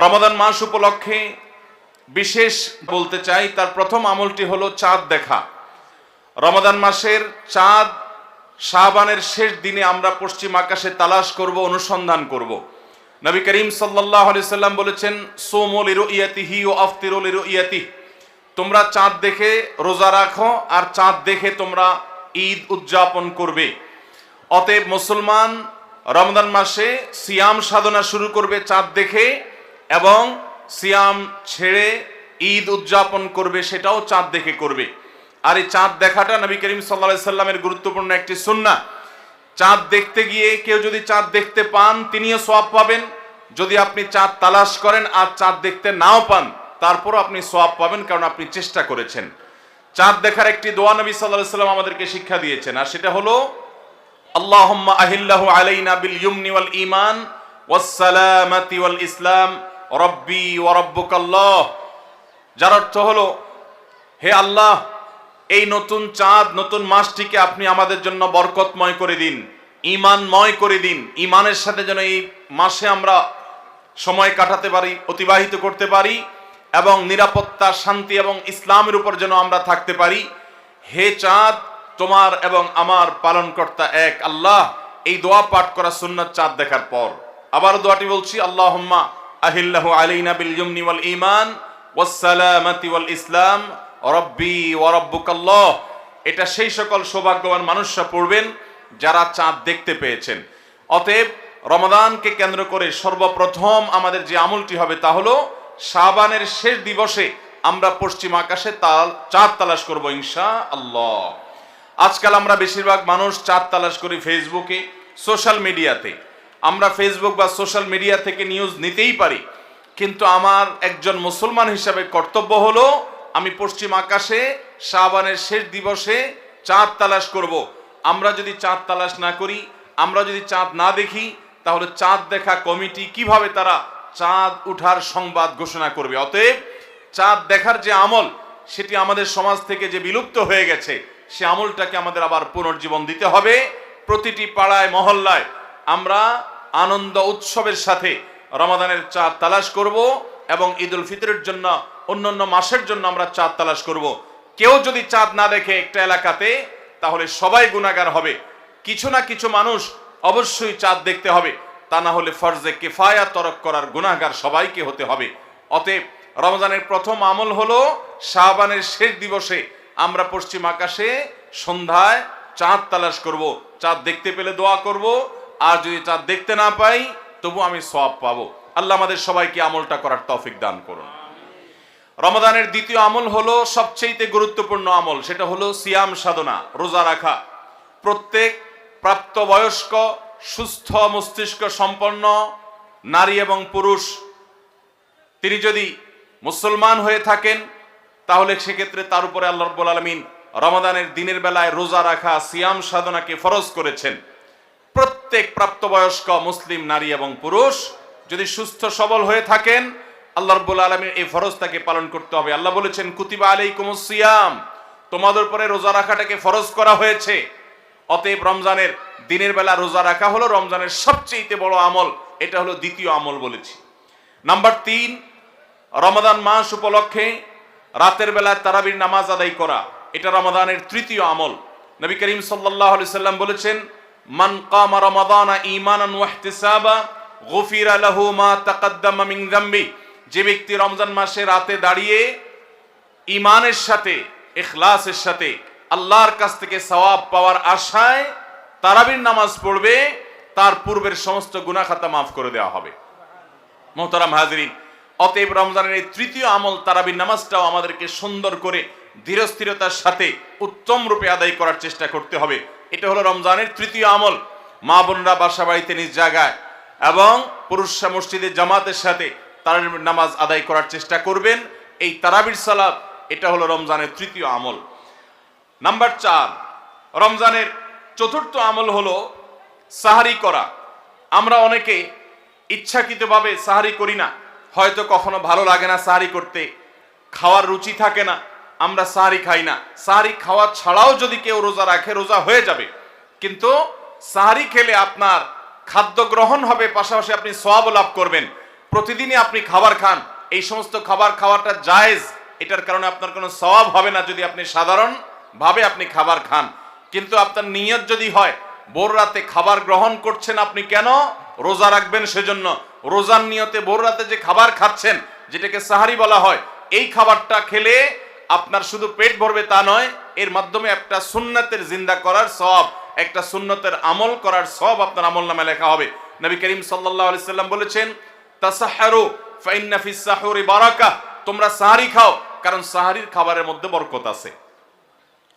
রমাদান মাস উপলক্ষে বিশেষ বলতে চাই, তার প্রথম আমলটি হলো চাঁদ দেখা। রমাদান মাসের চাঁদ শাবানের শেষ দিনে আমরা পশ্চিম আকাশে তালাশ করব, অনুসন্ধান করব। নবী করিম সাল্লাল্লাহু আলাইহি সাল্লাম বলেছেন, সুমু লিরুইয়াতিহি ওয়া আফতিরু লিরুইয়াতিহি, তোমরা চাঁদ দেখে রোজা রাখো আর চাঁদ দেখে তোমরা ঈদ উদযাপন করবে। অতএব মুসলমান রমজান মাসে সিয়াম সাধনা শুরু করবে চাঁদ দেখে, এবং সিয়াম ছেড়ে ঈদ উদযাপন করবে সেটাও চাঁদ দেখে করবে। আর এই চাঁদ দেখাটা নবী করিম সাল্লাল্লাহু আলাইহি সাল্লামের গুরুত্বপূর্ণ একটি সুন্নাহ। চাঁদ দেখতে গিয়ে কেউ যদি চাঁদ দেখতে পান তিনিও সওয়াব পাবেন। যদি আপনি চাঁদ তালাশ করেন আর চাঁদ দেখতে নাও পান তারপরও আপনি সওয়াব পাবেন, কারণ আপনি চেষ্টা করেছেন। চাঁদ দেখার একটি দোয়া নবী সাল্লাল্লাহু আলাইহি সাল্লাম আমাদেরকে শিক্ষা দিয়েছেন, আর সেটা হলো আল্লাহুম্মা আহিল্লাহু আলাইনা বিল ইয়ুমনি ওয়াল ঈমান ওয়াস সালামাতি ওয়াল ইসলাম রব্বি ওয়া রাব্বুকাল্লাহ। যার অর্থ হলো, হে আল্লাহ, এই নতুন চাঁদ নতুন মাসটিকে আপনি আমাদের জন্য বরকতময় করে দিন, ঈমানময় করে দিন। ঈমানের সাথে যেন এই মাসে আমরা সময় কাটাতে পারি, অতিবাহিত করতে পারি, এবং নিরাপত্তা, শান্তি এবং ইসলামের উপর যেন আমরা থাকতে পারি। হে চাঁদ, তোমার এবং আমার পালনকর্তা এক আল্লাহ। এই দোয়া পাঠ করা সুন্নাত চাঁদ দেখার পর। আবার দোয়াটি বলছি, আল্লাহুম্মা আহিল্লাহু আলাইনা বিল ইয়ুমনি ওয়াল ঈমান ওয়াস সালামাতি ওয়াল ইসলাম রব্বি ওয়া রাব্বুকাল্লাহ। এটা সেই সকল সৌভাগ্যবান মানুষরা পড়বেন যারা চাঁদ দেখতে পেয়েছেন। অতএব রমাদানকে কেন্দ্র করে সর্বপ্রথম আমাদের যে আমলটি হবে তা হলো শাবানের শেষ দিবসে আমরা পশ্চিম আকাশে চাঁদ তালাশ করব ইনশাআল্লাহ। আজকাল আমরা বেশিরভাগ মানুষ চাঁদ তালাশ করি ফেসবুকে, সোশ্যাল মিডিয়াতে। আমরা ফেসবুক বা সোশ্যাল মিডিয়া থেকে নিউজ নিতেই পারি, কিন্তু আমার একজন মুসলমান হিসাবে কর্তব্য হলো আমি পশ্চিম আকাশে শাবানের শেষ দিবসে চাঁদ তালাশ করব। আমরা যদি চাঁদ তালাশ না করি, আমরা যদি চাঁদ না দেখি, তাহলে চাঁদ দেখা কমিটি কিভাবে তারা চাঁদ উঠার সংবাদ ঘোষণা করবে? অতএব চাঁদ দেখার যে আমল, সেটি আমাদের সমাজ থেকে যে বিলুপ্ত হয়ে গেছে, সে আমলটাকে আমাদের আবার পুনর্জীবন দিতে হবে। প্রতিটি পাড়ায় মহল্লায় আমরা আনন্দ উৎসবের সাথে রমাদানের চাঁদ তালাশ করব, এবং ঈদুল ফিতরের জন্য, অন্যান্য মাসের জন্য আমরা চাঁদ তালাশ করব। কেউ যদি চাঁদ না দেখে একটা এলাকাতে, তাহলে সবাই গুনাহগার হবে। কিছু না কিছু মানুষ অবশ্যই চাঁদ দেখতে হবে, তা না হলে ফরজে কিফায়া তরক করার গুনাহগার সবাইকে হতে হবে। অতএব রমজানের প্রথম আমল হলো শাবানের শেষ দিবসে আমরা পশ্চিম আকাশে সন্ধ্যায় চাঁদ তালাশ করব। চাঁদ দেখতে পেলে দোয়া করব, আর যদি চাঁদ দেখতে না পাই তবু আমি সওয়াব পাবো। আল্লাহ আমাদের সবাইকে আমলটা করার তৌফিক দান করুন। রমাদানের দ্বিতীয় আমল হলো সবচেয়ে গুরুত্বপূর্ণ আমল, সেটা হলো সিয়াম সাধনা, রোজা রাখা। প্রত্যেক প্রাপ্তবয়স্ক সুস্থ মস্তিষ্ক সম্পন্ন নারী এবং পুরুষ তিনি যদি মুসলমান হয়ে থাকেন, তাহলে সেক্ষেত্রে তার উপরে আল্লাহ রাব্বুল আলামিন রমাদানের দিনের বেলায় রোজা রাখা, সিয়াম সাধনাকে ফরজ করেছেন। প্রত্যেক প্রাপ্তবয়স্ক মুসলিম নারী এবং পুরুষ যদি সুস্থ সবল হয়ে থাকেন, আল্লাহ রাব্বুল আলামিন এই ফরজটাকে পালন করতে হবে। আল্লাহ বলেছেন, কুতিবা আলাইকুমুস সিয়াম, তোমাদের উপরে রোজা রাখাটাকে ফরজ করা হয়েছে। অতএব রমজানের দিনের বেলা রোজা রাখা হলো রমজানের সবচেয়ে বড় আমল। এটা হলো দ্বিতীয় আমল বলেছি। নাম্বার 3, রমাদান মাস উপলক্ষে রাতের বেলা তারাবির নামাজ আদায় করা, এটা রমাদানের তৃতীয় আমল। নবী করিম সাল্লাল্লাহু আলাইহি সাল্লাম বলেছেন, মান কামা রমাদানা ঈমানান ওয়া ইহতিসাবা গুফিরা লাহু মা তাকাদ্দামা মিন যামবি। যে ব্যক্তি রমজান মাসে রাতে দাঁড়িয়ে ঈমানের সাথে, ইখলাসের সাথে আল্লাহর কাছ থেকে সওয়াব পাওয়ার আশায় তারাবির নামাজ পড়বে, তার পূর্বের সমস্ত গুনাহ খাতা মাফ করে দেওয়া হবে। মুহতারাম হাজিরিন, অতএব রমজানের এই তৃতীয় আমল তারাবির নামাজটাও আমাদেরকে সুন্দর করে ধীরস্থিরতার সাথে উত্তম রূপে আদায় করার চেষ্টা করতে হবে। এটা হলো রমজানের তৃতীয় আমল। মা বোনরা বাসা বাড়িতে নিজ জায়গায় এবং পুরুষরা মসজিদে জামাতের সাথে তারাবির নামাজ আদায় করার চেষ্টা করবেন। এই তারাবির সালাত, এটা হলো রমজানের তৃতীয় আমল। নাম্বার 4, রমজানের চতুর্থ আমল হলো সাহারি করা। আমরা অনেকে ইচ্ছাকৃতভাবে সাহারি করি না, হয়তো কখনো ভালো লাগে না সাহারি করতে, খাওয়ার রুচি থাকে না, আমরা সাহারি খাই না। সাহারি খাওয়া ছাড়াও যদি কেউ রোজা রাখে, রোজা হয়ে যাবে, কিন্তু সাহারি খেলে আপনার খাদ্য গ্রহণ হবে, পাশাপাশি আপনি সওয়াব লাভ করবেন। প্রতিদিনই আপনি খাবার খান, এই সমস্ত খাবার খাওয়াটা জায়েজ, এটার কারণে আপনার কোনো সওয়াব হবে না যদি আপনি সাধারণ ভাবে আপনি খাবার খান। কিন্তু আপনার নিয়ত যদি হয় ভোর রাতে খাবার গ্রহণ করছেন আপনি, কেন? রোজা রাখবেন সেজন্য। রোজার নিয়তে ভোর রাতে যে খাবার খাচ্ছেন, যেটাকে সাহারি বলা হয়, এই খাবারটা খেলে আপনার শুধু পেট ভরবে তা নয়, এর মাধ্যমে একটা সুন্নতের জিন্দা করার সওয়াব, একটা সুন্নতের আমল করার সওয়াব আপনার আমলনামায় লেখা হবে। নবী করিম সাল্লাল্লাহু আলাইহি সাল্লাম বলেছেন, তাসাহহারু ফাইন্না ফিস সাহুরি বারাকা, তোমরা সাহারি খাও, কারণ সাহারির খাবারের মধ্যে বরকত আছে।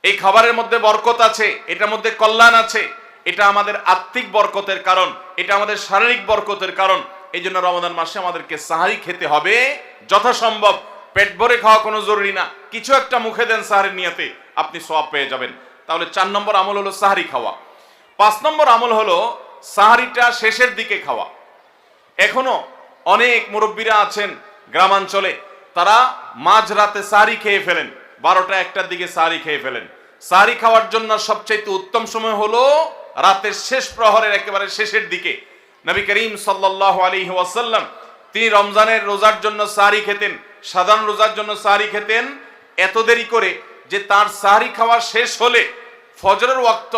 এই খাবারের মধ্যে বরকত আছে, এটার মধ্যে কল্যাণ আছে, এটা আমাদের আত্মিক বরকতের কারণ, এটা আমাদের শারীরিক বরকতের কারণ। এই জন্য রমাদান মাসে আমাদেরকে সাহারি খেতে হবে যথাসম্ভব। পেট ভরে খাওয়া কোনো জরুরি না, কিছু একটা মুখে দেন সাহারির নিয়তে, আপনি সওয়াব পেয়ে যাবেন। তাহলে 4 নম্বর আমল হলো সাহারি খাওয়া। 5 নম্বর আমল হলো সাহারিটা শেষের দিকে খাওয়া। এখনো অনেক মুরব্বীরা আছেন গ্রামাঞ্চলে, তারা মাঝরাতে সাহারি খেয়ে ফেলেন, 12টা 1টার দিকে সাহারি খেয়ে ফেলেন। সাহারি খাওয়ার জন্য সবচেয়ে উত্তম সময় হলো রাতের শেষ প্রহরের একেবারে শেষের দিকে। নবী করিম সাল্লাল্লাহু আলাইহি ওয়াসাল্লাম তিনি রমজানের রোজার জন্য সাহারি খেতেন, সাধারণ রোজার জন্য সাহারি খেতেন এত দেরি করে যে তার সাহারি খাওয়া শেষ হলে ফজরের ওয়াক্ত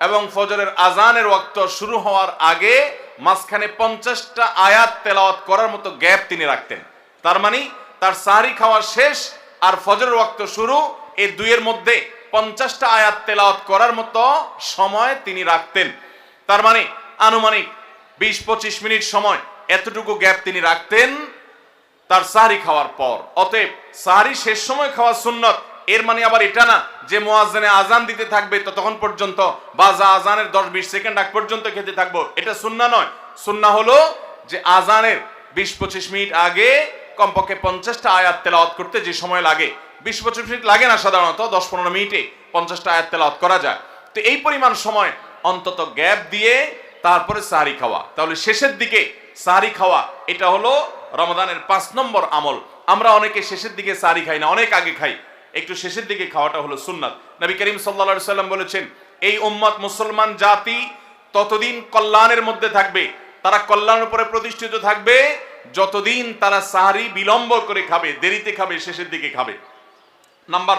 এবং ফজরের আজানের ওয়াক্ত শুরু হওয়ার আগে মাঝখানে 50টা আয়াত তেলাওয়াত করার মতো গ্যাপ তিনি রাখতেন। তার মানে তার সাহারি খাওয়া শেষ আর ফজরের ওয়াক্ত শুরু, এই দুইয়ের মধ্যে 50টা আয়াত তেলাওয়াত করার মতো সময় তিনি রাখতেন। তার মানে আনুমানিক 20-25 মিনিট সময়, এতটুকু গ্যাপ তিনি রাখতেন তার সাহারি খাওয়ার পর। অতএব সাহারি শেষ সময় খাওয়া সুন্নত। এর মানে আবার এটা না যে মুয়াজ্জিনে আজান দিতে থাকবে ততক্ষণ পর্যন্ত, বা যা আজানের 10-20 সেকেন্ড আগ পর্যন্ত খেতে থাকবো, এটা সুন্নাহ নয়। সুন্নাহ হলো যে আজানের 20-25 মিনিট আগে কমপক্ষে 50টা আয়াত তেলাওয়াত করতে যে সময় লাগে, 20-25 মিনিট লাগে না, সাধারণত 10-15 মিনিটে 50টা আয়াত তেলাওয়াত করা যায়। তো এই পরিমাণ সময় অন্তত গ্যাপ দিয়ে তারপরে সাহারি খাওয়া। তাহলে শেষের দিকে সাহারি খাওয়া, এটা হলো রমাদানের 5 নম্বর আমল। আমরা অনেকে শেষের দিকে সাহারি খাই না, অনেক আগে খাই। একটু শেষের দিকে খাওয়াটা হলো সুন্নাত। নবী করিম সাল্লাল্লাহু আলাইহি সাল্লাম বলেছেন, এই উম্মত মুসলমান জাতি ততদিন কল্যাণের মধ্যে থাকবে, তারা কল্যাণের উপরে প্রতিষ্ঠিত থাকবে যতদিন তারা সাহারি বিলম্ব করে খাবে, দেরিতে খাবে, শেষের দিকে খাবে। নাম্বার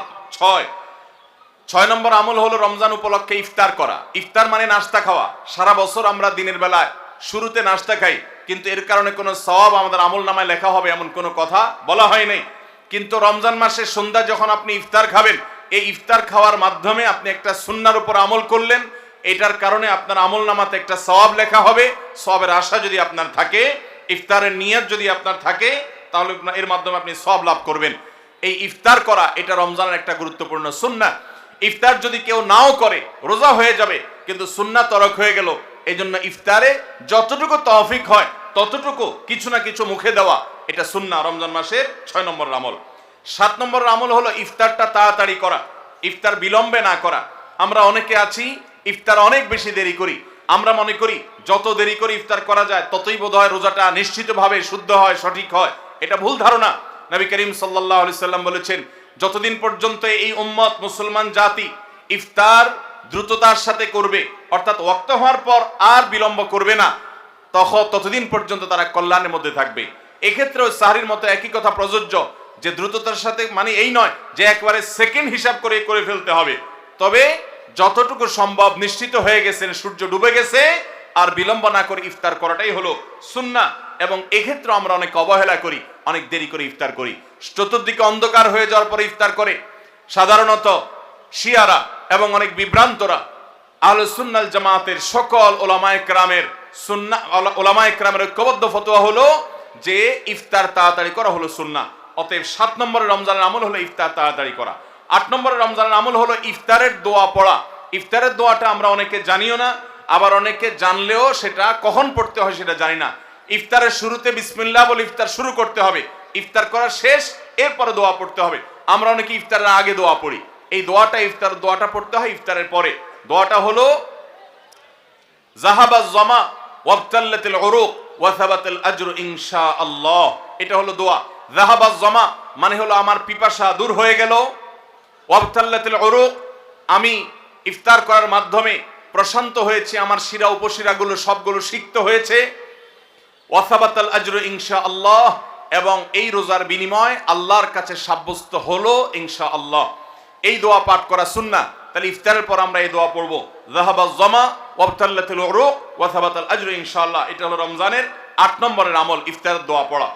6 নম্বর আমল হলো রমজান উপলক্ষে ইফতার করা। ইফতার মানে নাস্তা খাওয়া। সারা বছর আমরা দিনের বেলায় শুরুতে নাস্তা খাই, কিন্তু এর কারণে কোনো সওয়াব আমাদের আমল নামায় লেখা হবে এমন কোনো কথা বলা হয় নাই। কিন্তু রমজান মাসের সন্ধ্যা যখন আপনি ইফতার খাবেন, এই ইফতার খাওয়ার মাধ্যমে আপনি একটা সুন্নাহর উপর আমল করলেন, এটার কারণে আপনার আমল নামাতে একটা সওয়াব লেখা হবে। সওয়াবের আশা যদি আপনার থাকে, ইফতারের নিয়ত যদি আপনার থাকে, তাহলে এর মাধ্যমে আপনি সওয়াব লাভ করবেন। এই ইফতার করা এটা রমজানের একটা গুরুত্বপূর্ণ সুন্নাহ। ইফতার যদি কেউ নাও করে রোজা হয়ে যাবে, কিন্তু সুন্নাহ তরক হয়ে গেল। এই জন্য ইফতারে যতটুকু তৌফিক হয় ততটুকু কিছু না কিছু মুখে দেওয়া, এটা সুন্নাহ, রমজান মাসের 6 নম্বর আমল। 7 নম্বর আমল হলো ইফতারটা তাড়াতাড়ি করা, ইফতার বিলম্বে না করা। আমরা অনেকে আছি ইফতার অনেক বেশি দেরি করি। আমরা মনে করি যত দেরি করে ইফতার করা যায় ততই বোধহয় রোজাটা নিশ্চিতভাবে শুদ্ধ হয়, সঠিক হয়। এটা ভুল ধারণা। নবী করিম সাল্লাল্লাহু আলাইহি সাল্লাম বলেছেন, যতদিন পর্যন্ত এই উম্মত মুসলমান জাতি ইফতার দ্রুততার সাথে করবে, অর্থাৎ ওয়াক্ত হওয়ার পর আর বিলম্ব করবে না, ততদিন পর্যন্ত তারা কল্যাণের মধ্যে থাকবে। এক্ষেত্রেও সাহরির মতো একই কথা প্রযোজ্য, যে দ্রুততার সাথে মানে এই নয় যে একবারে সেকেন্ড হিসাব করে ফেলতে হবে, তবে যতটুকু সম্ভব নিশ্চিত হয়ে গেছেন সূর্য ডুবে গেছে আর বিলম্ব না করে ইফতার করাটাই হলো সুন্নাহ। এবং এক্ষেত্রে আমরা অনেক অবহেলা করি, অনেক দেরি করে ইফতার করি, চতুর্দিকে অন্ধকার হয়ে যাওয়ার পরে ইফতার করে। সাধারণত শিয়ারা এবং অনেক বিভ্রান্তরা আহলুস সুন্নাহ জামাতের সকল ওলামায়ে কেরামের ওলামায়ে কেরামের ঐক্যবদ্ধ ফতোয়া হলো যে ইফতার তাড়াতাড়ি করা হলো সুন্নাহ। অতএব 7 নম্বরের রমজানের আমল হলো ইফতার তাড়াতাড়ি করা। 8 নম্বরের রমজানের আমল হলো ইফতারের দোয়া পড়া। ইফতারের দোয়াটা আমরা অনেকে জানিও না, আবার অনেকে জানলেও সেটা কখন পড়তে হয় সেটা জানি না। ইফতারের শুরুতে বিসমিল্লাহ বলে ইফতার শুরু করতে হবে, ইফতার করা শেষ, এরপরে দোয়া পড়তে হবে। আমরা অনেকে ইফতারের আগে দোয়া পড়ি, এই দোয়াটা ইফতার দোয়াটা পড়তে হয় ইফতারের পরে। দোয়াটা হলো যাহাবাজ জামা ওয়াবতাল্লাতিল উরুক ওয়া সাবাতাল আজরু ইনশাআল্লাহ। এটা হলো দোয়া। যাহাবাজ জামা মানে হলো আমার পিপাসা দূর হয়ে গেল, ওয়াবতাল্লাতিল উরুক আমি ইফতার করার মাধ্যমে প্রশান্ত হয়েছে, আমার শিরা উপশিরাগুলো সবগুলো সিক্ত হয়েছে, ওয়াসাবাতাল আজরু ইনশাআল্লাহ, এবং এই রোজার বিনিময় আল্লাহর কাছে সাব্যস্ত হলো ইনশাআল্লাহ। এই দোয়া পাঠ করা সুন্নাহ। তাহলে ইফতারের পর আমরা এই দোয়া পড়বো, যাহাবাজ জামা ওয়াবতাল্লাতিল উরুক ওয়াসাবাতাল আজরু ইনশাআল্লাহ। এটা হলো রমজানের 8 নম্বরের আমল, ইফতারের দোয়া পড়া।